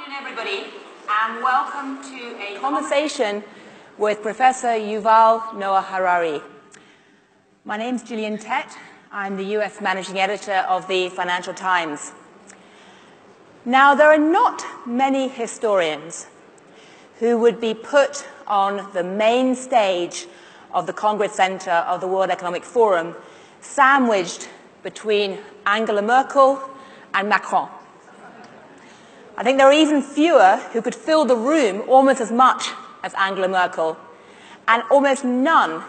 afternoon, everybody, and welcome to a conversation with Professor Yuval Noah Harari. My name's Gillian Tett. I'm the US Managing Editor of the Financial Times. Now, there are not many historians who would be put on the main stage of the Congress Center of the World Economic Forum, sandwiched between Angela Merkel and Macron. I think there are even fewer who could fill the room almost as much as Angela Merkel, and almost none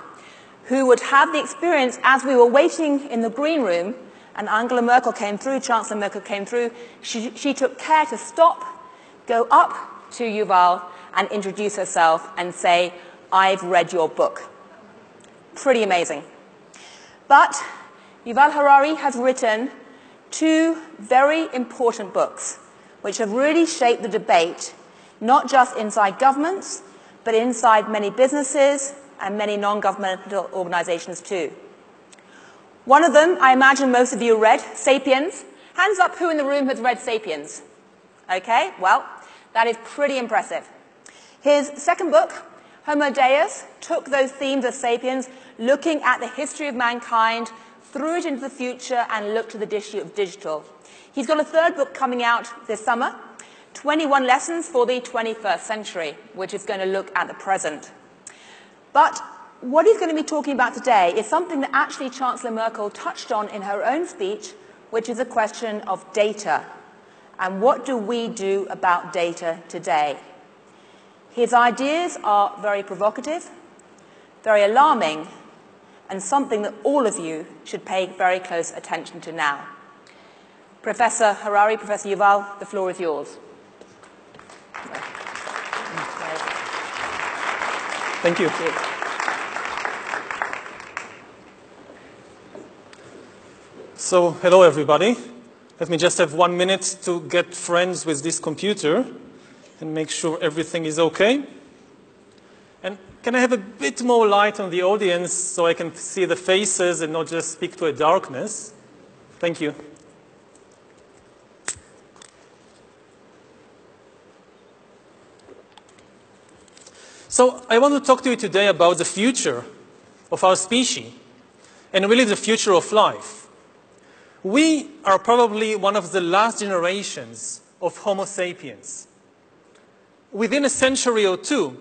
who would have the experience as we were waiting in the green room and Angela Merkel came through, Chancellor Merkel came through. She took care to stop, go up to Yuval and introduce herself and say, "I've read your book." Pretty amazing. But Yuval Harari has written two very important books which have really shaped the debate, not just inside governments, but inside many businesses and many non-governmental organizations too. One of them, I imagine most of you read, Sapiens. Hands up who in the room has read Sapiens? Okay, well, that is pretty impressive. His second book, Homo Deus, took those themes of Sapiens, looking at the history of mankind, threw it into the future, and looked at the issue of digital. He's got a third book coming out this summer, 21 Lessons for the 21st Century, which is going to look at the present. But what he's going to be talking about today is something that actually Chancellor Merkel touched on in her own speech, which is a question of data. And what do we do about data today? His ideas are very provocative, very alarming, and something that all of you should pay very close attention to now. Professor Harari, Professor Yuval, the floor is yours. Thank you. So, hello everybody. Let me just have 1 minute to get friends with this computer and make sure everything is okay. And can I have a bit more light on the audience so I can see the faces and not just speak to a darkness? Thank you. So I want to talk to you today about the future of our species and really the future of life. We are probably one of the last generations of Homo sapiens. Within a century or two,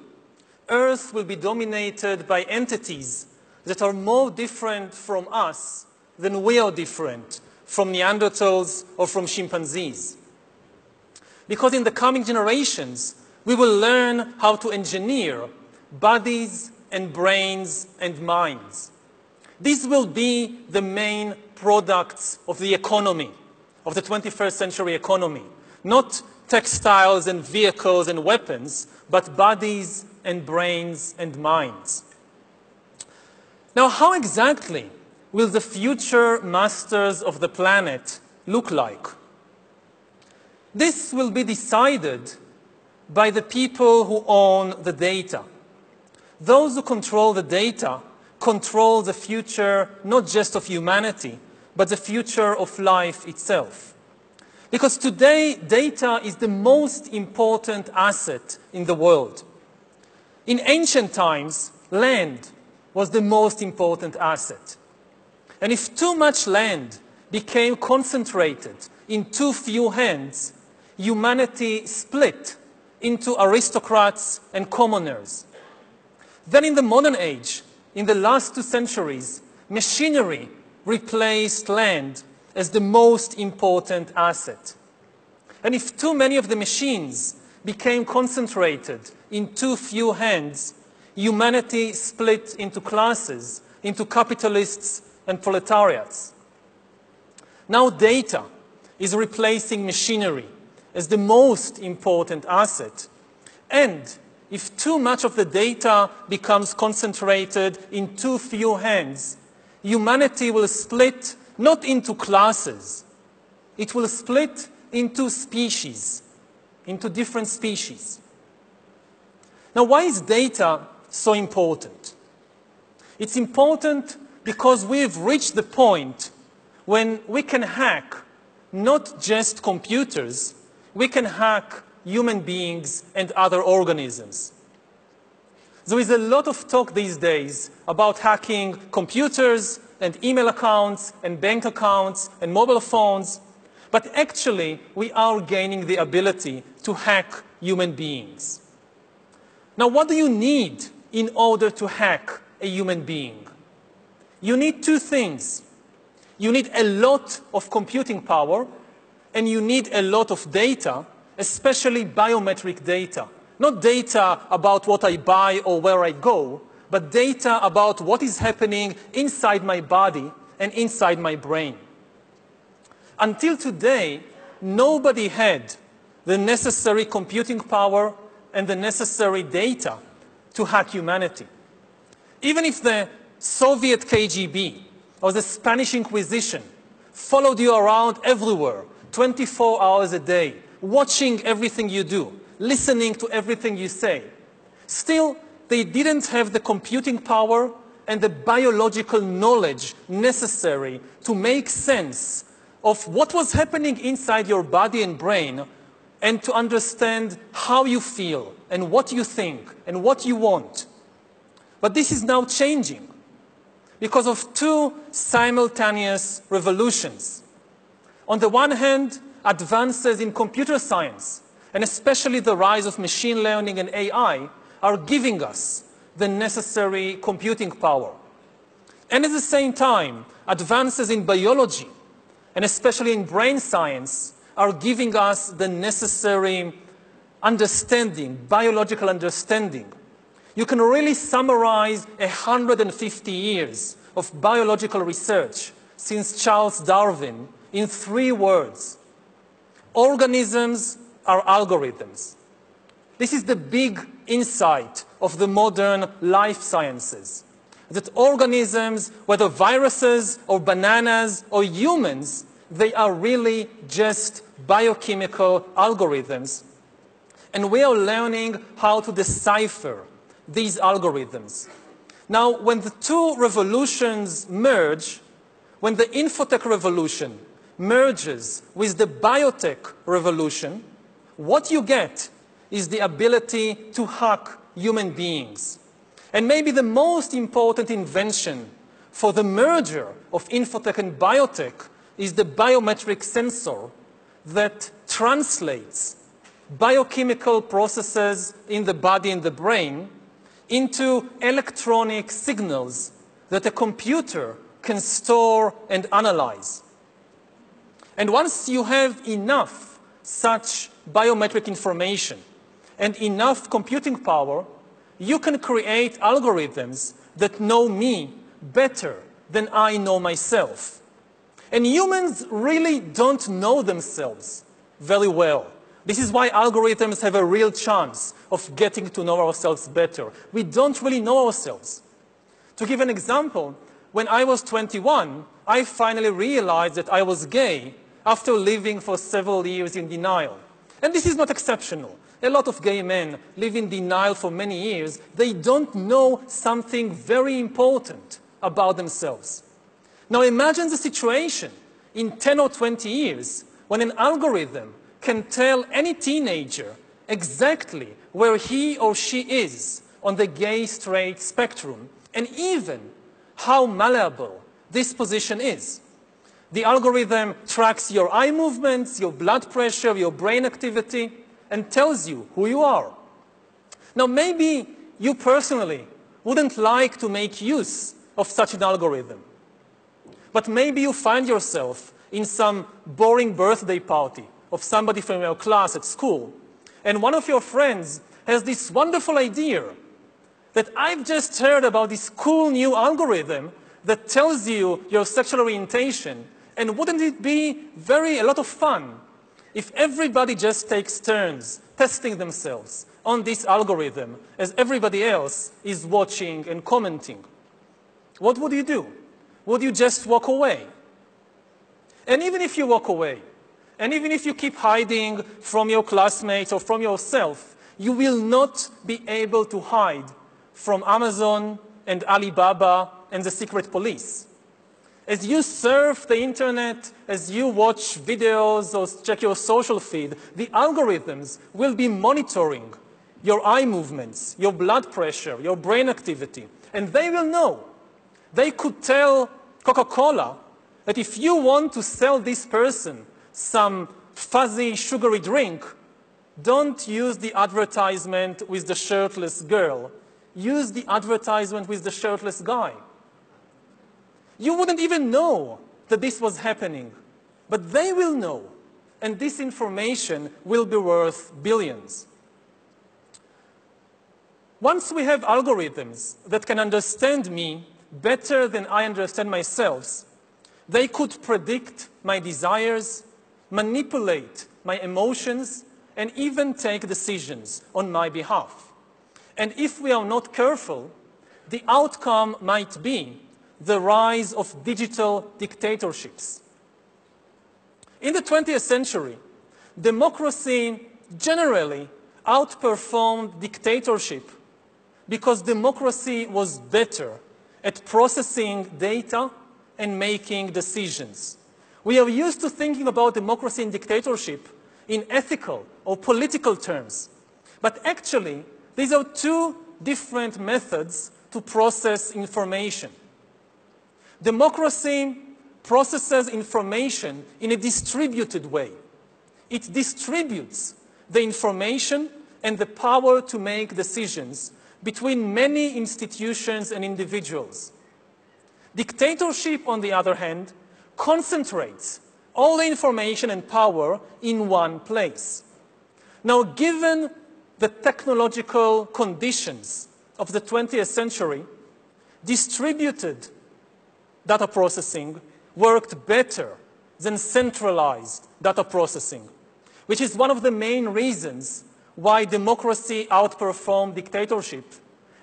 Earth will be dominated by entities that are more different from us than we are different from Neanderthals or from chimpanzees. Because in the coming generations, we will learn how to engineer bodies and brains and minds. These will be the main products of the economy, of the 21st century economy. Not textiles and vehicles and weapons, but bodies and brains and minds. Now, how exactly will the future masters of the planet look like? This will be decided by the people who own the data. Those who control the data control the future not just of humanity, but the future of life itself. Because today, data is the most important asset in the world. In ancient times, land was the most important asset. And if too much land became concentrated in too few hands, humanity split into aristocrats and commoners. Then in the modern age, in the last 2 centuries, machinery replaced land as the most important asset. And if too many of the machines became concentrated in too few hands, humanity split into classes, into capitalists and proletariats. Now data is replacing machinery as the most important asset. And if too much of the data becomes concentrated in too few hands, humanity will split not into classes. It will split into species, into different species. Now, why is data so important? It's important because we've reached the point when we can hack not just computers, we can hack human beings and other organisms. There is a lot of talk these days about hacking computers and email accounts and bank accounts and mobile phones, but actually we are gaining the ability to hack human beings. Now, what do you need in order to hack a human being? You need two things. You need a lot of computing power, and you need a lot of data, especially biometric data. Not data about what I buy or where I go, but data about what is happening inside my body and inside my brain. Until today, nobody had the necessary computing power and the necessary data to hack humanity. Even if the Soviet KGB or the Spanish Inquisition followed you around everywhere, 24 hours a day, watching everything you do, listening to everything you say, still they didn't have the computing power and the biological knowledge necessary to make sense of what was happening inside your body and brain and to understand how you feel and what you think and what you want. But this is now changing because of two simultaneous revolutions. On the one hand, advances in computer science, and especially the rise of machine learning and AI, are giving us the necessary computing power. And at the same time, advances in biology, and especially in brain science, are giving us the necessary understanding, biological understanding. You can really summarize 150 years of biological research since Charles Darwin in 3 words. Organisms are algorithms. This is the big insight of the modern life sciences, that organisms, whether viruses or bananas or humans, they are really just biochemical algorithms. And we are learning how to decipher these algorithms. Now, when the two revolutions merge, when the infotech revolution merges with the biotech revolution, what you get is the ability to hack human beings. And maybe the most important invention for the merger of infotech and biotech is the biometric sensor that translates biochemical processes in the body and the brain into electronic signals that a computer can store and analyze. And once you have enough such biometric information and enough computing power, you can create algorithms that know me better than I know myself. And humans really don't know themselves very well. This is why algorithms have a real chance of getting to know ourselves better. We don't really know ourselves. To give an example, when I was 21, I finally realized that I was gay after living for several years in denial. And this is not exceptional. A lot of gay men live in denial for many years. They don't know something very important about themselves. Now imagine the situation in 10 or 20 years when an algorithm can tell any teenager exactly where he or she is on the gay-straight spectrum, and even how malleable this position is. The algorithm tracks your eye movements, your blood pressure, your brain activity, and tells you who you are. Now, maybe you personally wouldn't like to make use of such an algorithm. But maybe you find yourself in some boring birthday party of somebody from your class at school, and one of your friends has this wonderful idea that I've just heard about this cool new algorithm that tells you your sexual orientation, and wouldn't it be a lot of fun if everybody just takes turns testing themselves on this algorithm as everybody else is watching and commenting? What would you do? Would you just walk away? And even if you walk away, and even if you keep hiding from your classmates or from yourself, you will not be able to hide from Amazon and Alibaba and the secret police. As you surf the internet, as you watch videos or check your social feed, the algorithms will be monitoring your eye movements, your blood pressure, your brain activity, and they will know. They could tell Coca-Cola that if you want to sell this person some fuzzy, sugary drink, don't use the advertisement with the shirtless girl. Use the advertisement with the shirtless guy. You wouldn't even know that this was happening, but they will know, and this information will be worth billions. Once we have algorithms that can understand me better than I understand myself, they could predict my desires, manipulate my emotions, and even take decisions on my behalf. And if we are not careful, the outcome might be the rise of digital dictatorships. In the 20th century, democracy generally outperformed dictatorship because democracy was better at processing data and making decisions. We are used to thinking about democracy and dictatorship in ethical or political terms. But actually, these are two different methods to process information. Democracy processes information in a distributed way. It distributes the information and the power to make decisions between many institutions and individuals. Dictatorship, on the other hand, concentrates all the information and power in one place. Now, given the technological conditions of the 20th century, distributed data processing worked better than centralized data processing, which is one of the main reasons why democracy outperformed dictatorship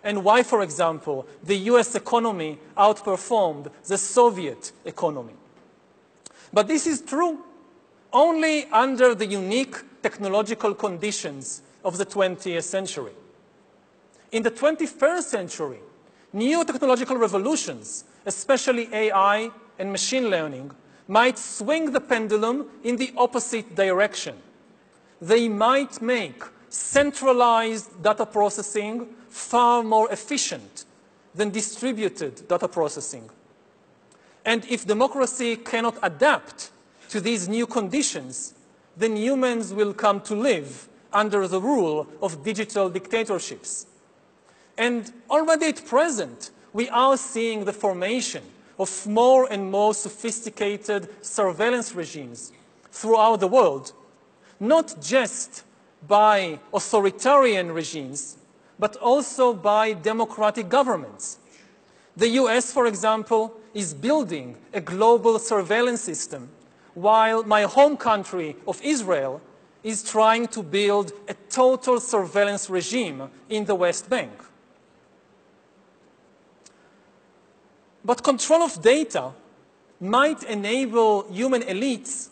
and why, for example, the US economy outperformed the Soviet economy. But this is true only under the unique technological conditions of the 20th century. In the 21st century, new technological revolutions, especially AI and machine learning, might swing the pendulum in the opposite direction. They might make centralized data processing far more efficient than distributed data processing. And if democracy cannot adapt to these new conditions, then humans will come to live under the rule of digital dictatorships. And already at present, we are seeing the formation of more and more sophisticated surveillance regimes throughout the world, not just by authoritarian regimes, but also by democratic governments. The US, for example, is building a global surveillance system, while my home country of Israel is trying to build a total surveillance regime in the West Bank. But control of data might enable human elites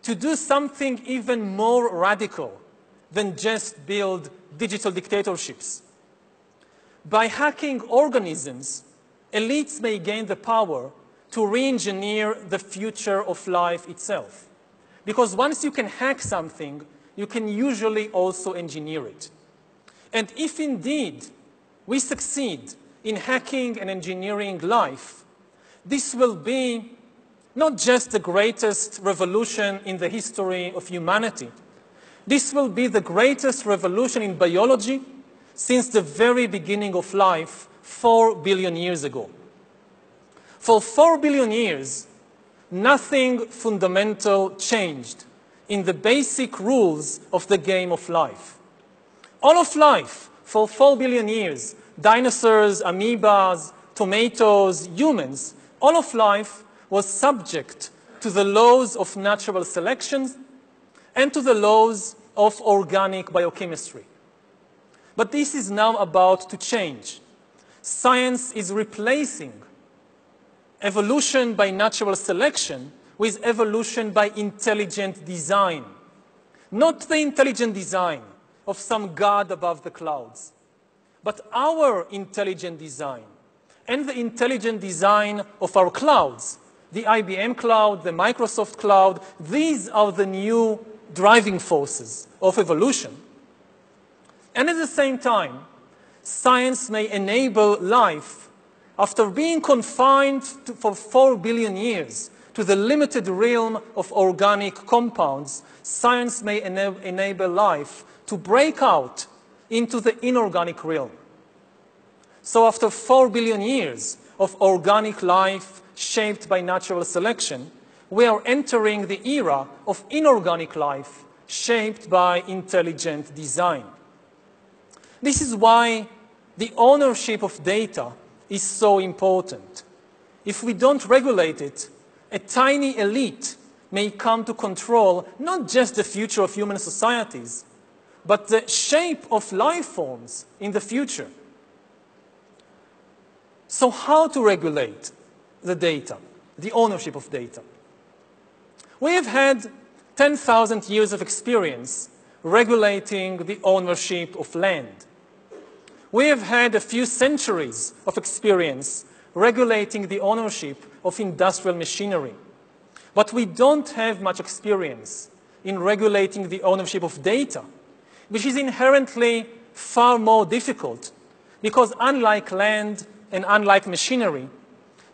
to do something even more radical than just build digital dictatorships. By hacking organisms, elites may gain the power to re-engineer the future of life itself. Because once you can hack something, you can usually also engineer it. And if indeed we succeed in hacking and engineering life, this will be not just the greatest revolution in the history of humanity. This will be the greatest revolution in biology since the very beginning of life 4 billion years ago. For 4 billion years, nothing fundamental changed in the basic rules of the game of life. All of life, for 4 billion years, dinosaurs, amoebas, tomatoes, humans, all of life was subject to the laws of natural selection and to the laws of organic biochemistry. But this is now about to change. Science is replacing evolution by natural selection with evolution by intelligent design. Not the intelligent design of some god above the clouds, but our intelligent design and the intelligent design of our clouds the IBM cloud, the Microsoft cloud, these are the new driving forces of evolution. And at the same time, science may enable life after being confined for 4 billion years to the limited realm of organic compounds. Science may enable life to break out into the inorganic realm. So after 4 billion years of organic life shaped by natural selection, we are entering the era of inorganic life shaped by intelligent design. This is why the ownership of data is so important. If we don't regulate it, a tiny elite may come to control not just the future of human societies, but the shape of life forms in the future. So how to regulate the data, the ownership of data? We have had 10,000 years of experience regulating the ownership of land. We have had a few centuries of experience regulating the ownership of industrial machinery. But we don't have much experience in regulating the ownership of data, which is inherently far more difficult because unlike land and unlike machinery,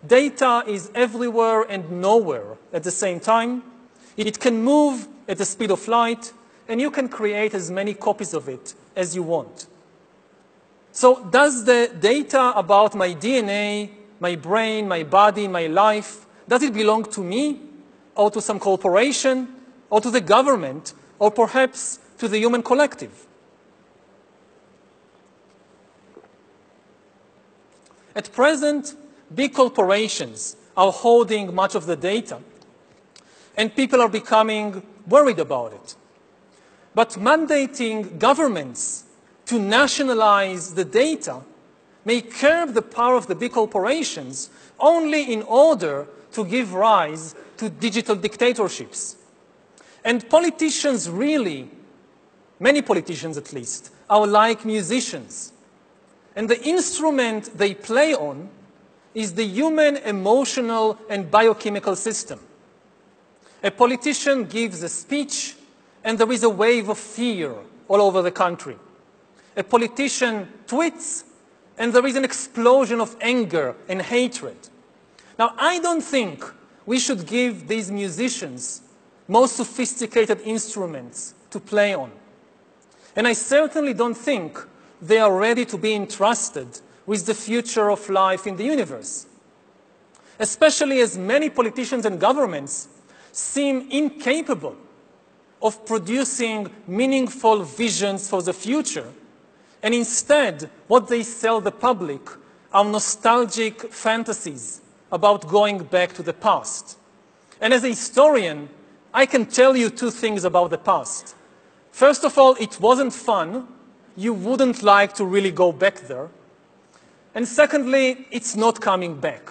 data is everywhere and nowhere at the same time. It can move at the speed of light, and you can create as many copies of it as you want. So does the data about my DNA, my brain, my body, my life, does it belong to me or to some corporation or to the government or perhaps to the human collective? At present, big corporations are holding much of the data, and people are becoming worried about it. But mandating governments to nationalize the data may curb the power of the big corporations only in order to give rise to digital dictatorships. And politicians really, many politicians at least, are like musicians. And the instrument they play on is the human emotional and biochemical system. A politician gives a speech, and there is a wave of fear all over the country. A politician tweets, and there is an explosion of anger and hatred. Now, I don't think we should give these musicians more sophisticated instruments to play on. And I certainly don't think they are ready to be entrusted with the future of life in the universe. Especially as many politicians and governments seem incapable of producing meaningful visions for the future. And instead, what they sell the public are nostalgic fantasies about going back to the past. And as a historian, I can tell you two things about the past. First of all, it wasn't fun. You wouldn't like to really go back there. And secondly, it's not coming back.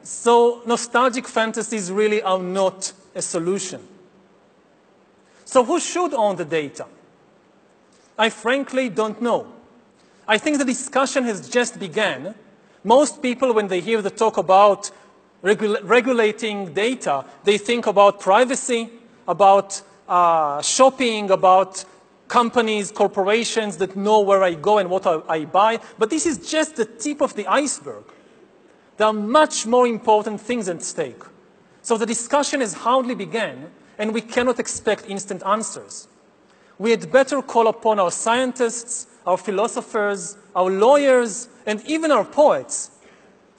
So nostalgic fantasies really are not a solution. So who should own the data? I frankly don't know. I think the discussion has just begun. Most people, when they hear the talk about regulating data, they think about privacy, about shopping, about companies, corporations that know where I go and what I buy. But this is just the tip of the iceberg. There are much more important things at stake. So the discussion has hardly begun, and we cannot expect instant answers. We had better call upon our scientists, our philosophers, our lawyers, and even our poets,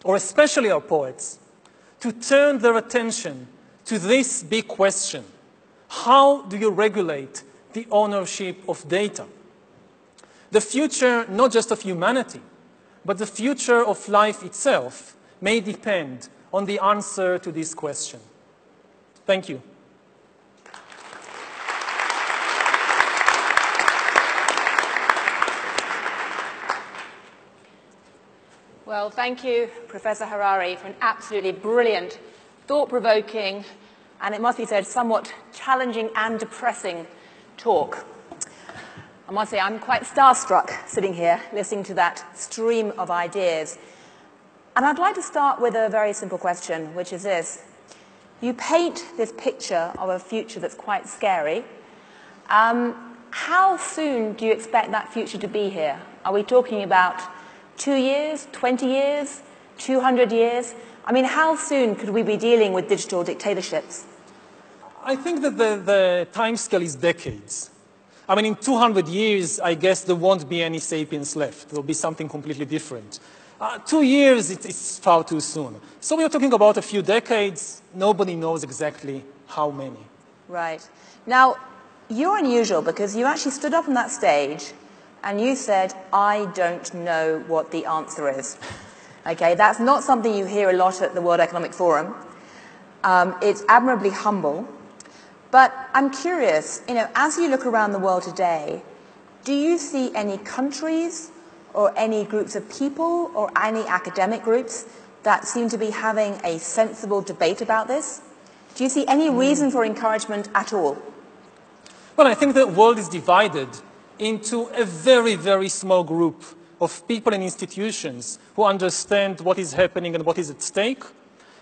or especially our poets, to turn their attention to this big question. How do you regulate the ownership of data? The future, not just of humanity, but the future of life itself may depend on the answer to this question. Thank you. Well, thank you, Professor Harari, for an absolutely brilliant, thought-provoking, and it must be said, somewhat challenging and depressing talk. I must say I'm quite starstruck sitting here listening to that stream of ideas. And I'd like to start with a very simple question, which is this. You paint this picture of a future that's quite scary. How soon do you expect that future to be here? Are we talking about 2 years, 20 years, 200 years? I mean, how soon could we be dealing with digital dictatorships? I think that the timescale is decades. I mean, in 200 years, I guess there won't be any sapiens left. There will be something completely different. 2 years, it's far too soon. So we are talking about a few decades. Nobody knows exactly how many. Right. Now, you're unusual because you actually stood up on that stage and you said, I don't know what the answer is. Okay, that's not something you hear a lot at the World Economic Forum. It's admirably humble. But I'm curious, as you look around the world today, do you see any countries or any groups of people or any academic groups that seem to be having a sensible debate about this? Do you see any reason for encouragement at all? Well, I think the world is divided into a very, very small group of people and institutions who understand what is happening and what is at stake,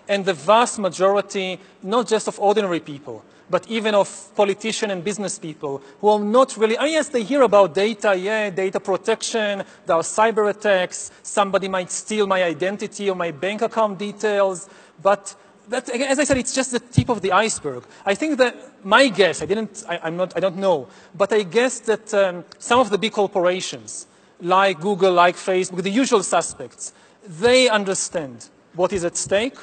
and the vast majority, not just of ordinary people, but even of politicians and business people who are not really, yes, they hear about data, data protection, there are cyber attacks, somebody might steal my identity or my bank account details, but that, as I said, it's just the tip of the iceberg. I think that my guess, I don't know, but I guess that some of the big corporations, like Google, like Facebook, the usual suspects, they understand what is at stake.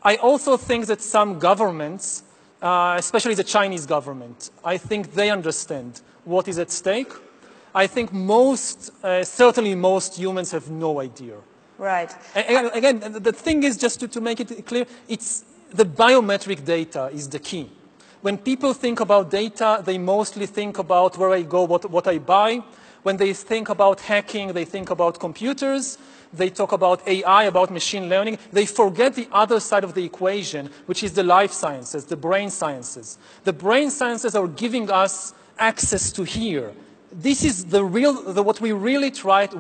I also think that some governments, especially the Chinese government, I think they understand what is at stake. I think certainly most humans have no idea. Right. Again, the thing is, just to make it clear, it's the biometric data is the key. When people think about data, they mostly think about where I go, what I buy. When they think about hacking, they think about computers. They talk about AI, about machine learning. They forget the other side of the equation, which is the life sciences, the brain sciences. The brain sciences are giving us access to here. This is what we really tried,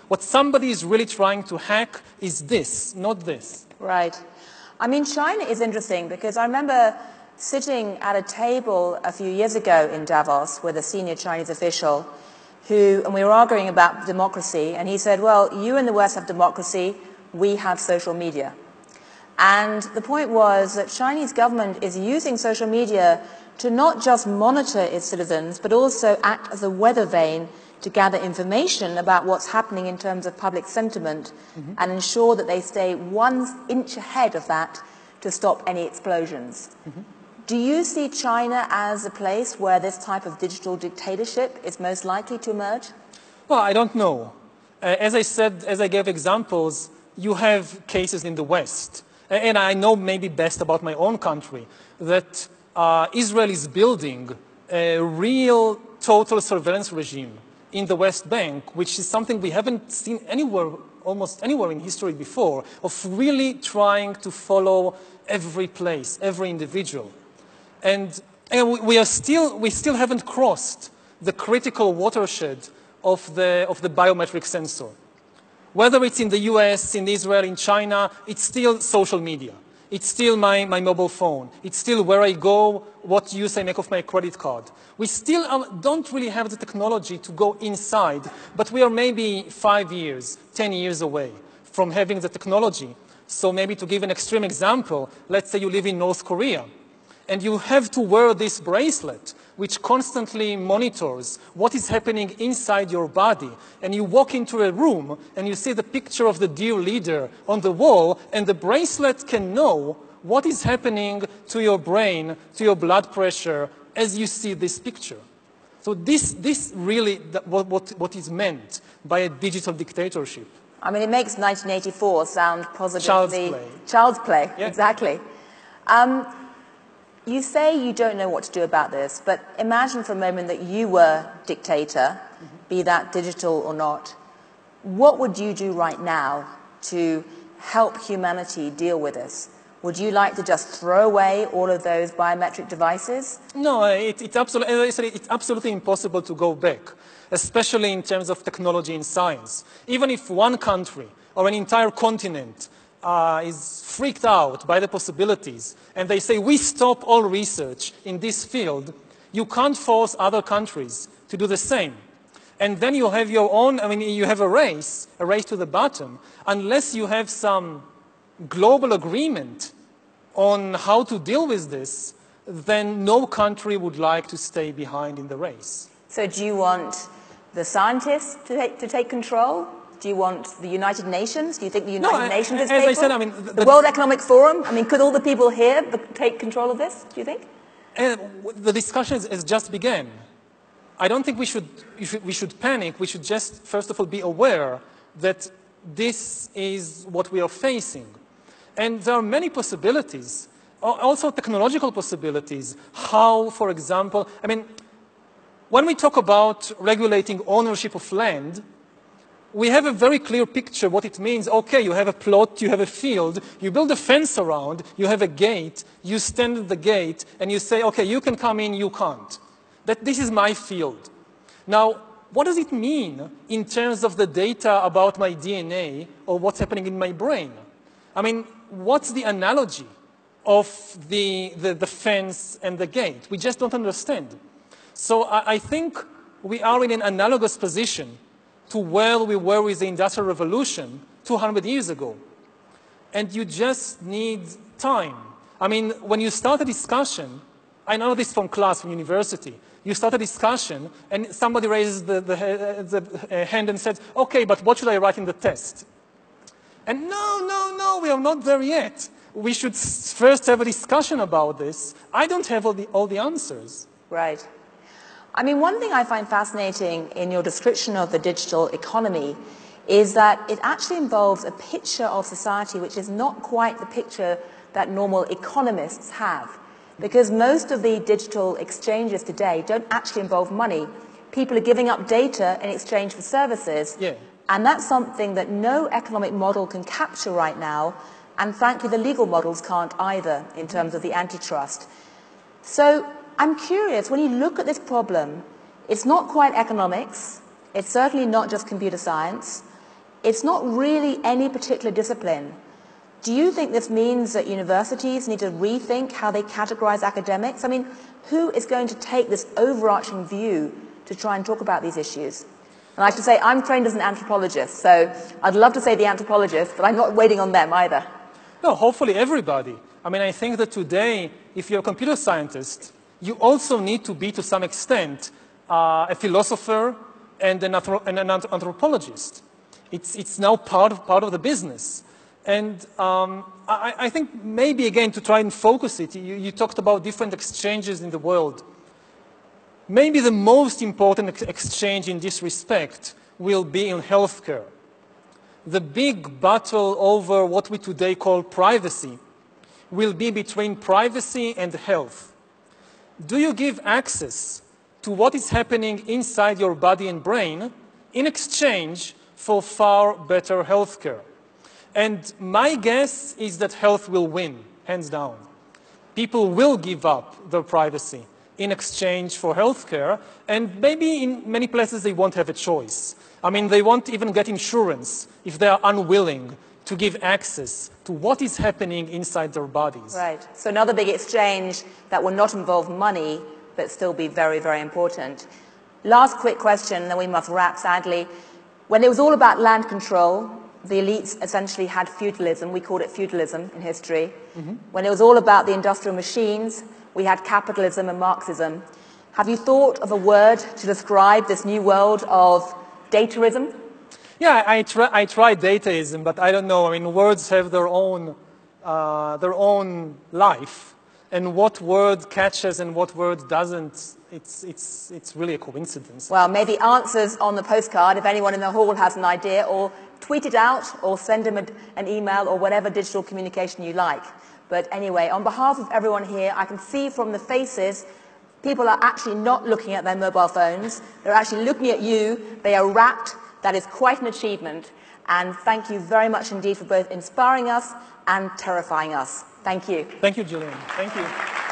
what somebody is really trying to hack is this, not this. Right. I mean, China is interesting because I remember sitting at a table a few years ago in Davos with a senior Chinese official and we were arguing about democracy, and he said, well, you in the West have democracy, we have social media. And the point was that Chinese government is using social media to not just monitor its citizens, but also act as a weather vane to gather information about what's happening in terms of public sentiment and ensure that they stay 1 inch ahead of that to stop any explosions. Do you see China as a place where this type of digital dictatorship is most likely to emerge? Well, I don't know. As I said, as I gave examples, you have cases in the West. And I know maybe best about my own country, that Israel is building a real total surveillance regime in the West Bank, which is something we haven't seen anywhere, almost anywhere in history before, of really trying to follow every place, every individual. And we still haven't crossed the critical watershed of the biometric sensor. Whether it's in the US, in Israel, in China, it's still social media. It's still my mobile phone. It's still where I go, what use I make of my credit card. We still don't really have the technology to go inside, but we are maybe 5 years, 10 years away from having the technology. So maybe to give an extreme example, let's say you live in North Korea, and you have to wear this bracelet, which constantly monitors what is happening inside your body. And you walk into a room, and you see the picture of the dear leader on the wall, and the bracelet can know what is happening to your brain, to your blood pressure, as you see this picture. So this really what is meant by a digital dictatorship. I mean, it makes 1984 sound positively... Child's play. Child's play, yeah. Exactly. You say you don't know what to do about this, but imagine for a moment that you were dictator, be that digital or not. What would you do right now to help humanity deal with this? Would you like to just throw away all of those biometric devices? No, it's absolutely impossible to go back, especially in terms of technology and science. Even if one country or an entire continent is freaked out by the possibilities, and they say, we stop all research in this field, you can't force other countries to do the same. And then you have your own, you have a race to the bottom, unless you have some global agreement on how to deal with this, then no country would like to stay behind in the race. So do you want the scientists to take control? Do you want the United Nations? Do you think the United Nations is capable? As I said, the World Economic Forum? Could all the people here take control of this, do you think? The discussion has just begun. I don't think we should panic. We should just, first of all, be aware that this is what we are facing. And there are many possibilities, also technological possibilities. How, for example, when we talk about regulating ownership of land, we have a very clear picture what it means. Okay, you have a plot, you have a field, you build a fence around, you have a gate, you stand at the gate, and you say, okay, you can come in, you can't. This is my field. Now, what does it mean in terms of the data about my DNA or what's happening in my brain? What's the analogy of the fence and the gate? We just don't understand. So I think we are in an analogous position to where we were with the Industrial Revolution 200 years ago. And you just need time. When you start a discussion, I know this from class, from university, you start a discussion and somebody raises the hand and says, okay, but what should I write in the test? And no, we are not there yet. We should first have a discussion about this. I don't have all the answers. Right. One thing I find fascinating in your description of the digital economy is that it actually involves a picture of society which is not quite the picture that normal economists have. Because most of the digital exchanges today don't actually involve money. People are giving up data in exchange for services. Yeah. And that's something that no economic model can capture right now. And frankly, the legal models can't either in terms of the antitrust. So I'm curious, when you look at this problem, it's not quite economics. It's certainly not just computer science. It's not really any particular discipline. Do you think this means that universities need to rethink how they categorize academics? Who is going to take this overarching view to try and talk about these issues? And I should say, I'm trained as an anthropologist, so I'd love to say the anthropologists, but I'm not waiting on them either. No, hopefully everybody. I think that today, if you're a computer scientist, you also need to be, to some extent, a philosopher and an anthropologist. It's now part of the business. And I think maybe, again, to try and focus it, you talked about different exchanges in the world. Maybe the most important exchange in this respect will be in healthcare. The big battle over what we today call privacy will be between privacy and health. Do you give access to what is happening inside your body and brain in exchange for far better healthcare? And my guess is that health will win, hands down. People will give up their privacy in exchange for healthcare, and maybe in many places they won't have a choice. They won't even get insurance if they are unwilling to give access to what is happening inside their bodies. Right. So another big exchange that will not involve money, but still be very, very important. Last quick question, then we must wrap, sadly. When it was all about land control, the elites essentially had feudalism. We called it feudalism in history. Mm-hmm. When it was all about the industrial machines, we had capitalism and Marxism. Have you thought of a word to describe this new world of dataism? Yeah, I tried dataism, but I don't know. Words have their own life, and what word catches and what word doesn't, it's really a coincidence. Well, maybe answers on the postcard if anyone in the hall has an idea, or tweet it out, or send them an email, or whatever digital communication you like. But anyway, on behalf of everyone here, I can see from the faces, people are actually not looking at their mobile phones. They're actually looking at you. They are rapt. That is quite an achievement. And thank you very much indeed for both inspiring us and terrifying us. Thank you. Thank you, Gillian. Thank you.